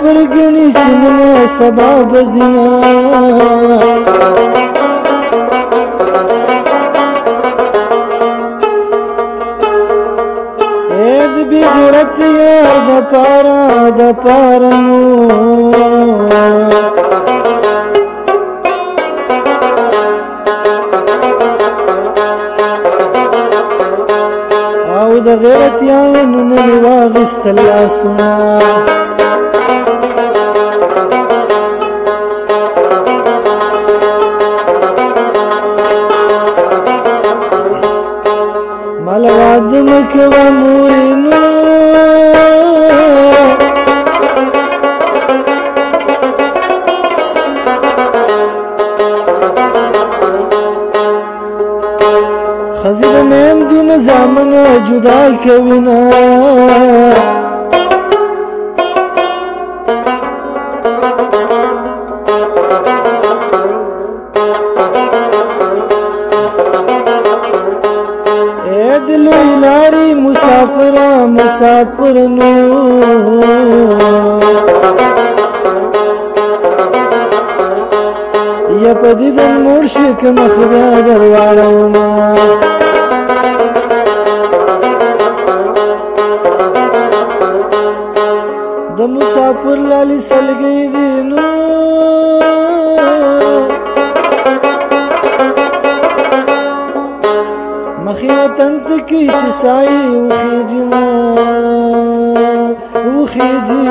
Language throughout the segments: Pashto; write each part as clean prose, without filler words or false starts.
مسافر ګڼي چې نن سبا به ځینه د بې غیرت یار د پاره نو او د غیرت یانو نه مې واخیستل لاسونه ماله واده مه کوه مورې نو ښځې د میندو نه زامنه جدا کوي نه د لوی لارې مسافر نو یا په دیدن مړ شوې که مخ بیا در واړومه د مسافر لالي سلګۍ دي نو مخې وطن ته کې چې سایې وخیجي نه وخیجي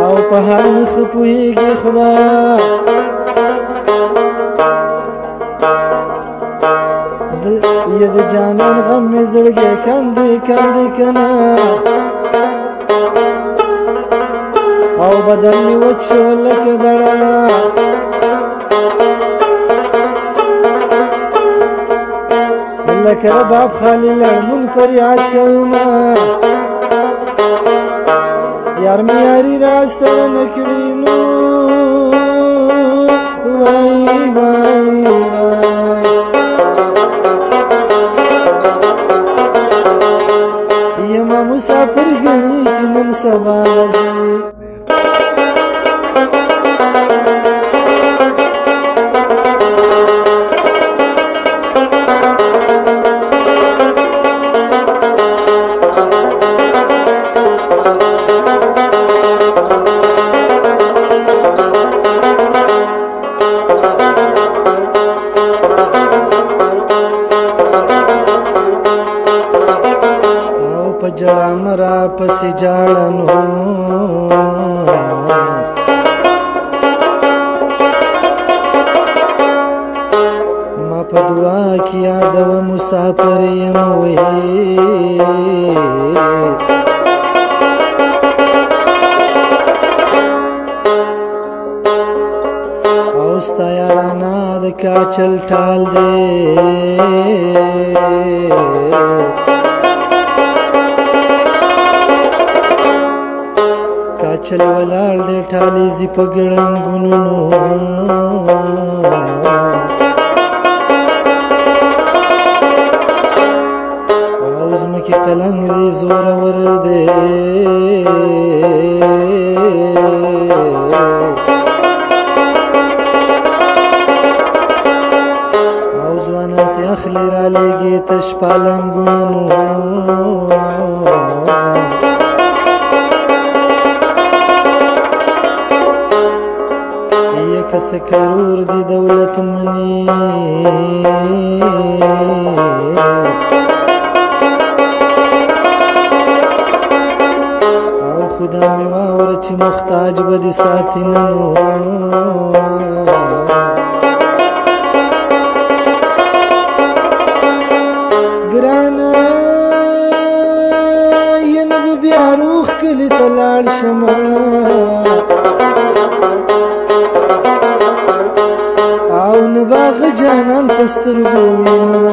او په حال مې ښه پوهېږي خدا یا د جانان غم مې زړګی کندې کنه او بدن مې وچ شو لکه دړه لکه رباب خالي لړمون فریاد کومه یار مې یاري را سره نه کړي نو وای وای وای یما مسافر ګڼي چې نن سبا وځي جړه مرا پسې جاړنو ما په دعا کې یادوه مسافر یم وې او ستا یارانه د کاچل ټال دی چل ولاړ دې ټالې زی په ګړنګونو او زمکې قلنګ دې زورور دی او ځوانان ته اخلي را لېږي تش پالنګونو کس کرور دی دولت منی او خدا می واور چې محتاج به دي ساتي ننو ګرانه یې نه به بیا روخ کلي ته لاړ شمه او نباغ جانان پسترګو وینم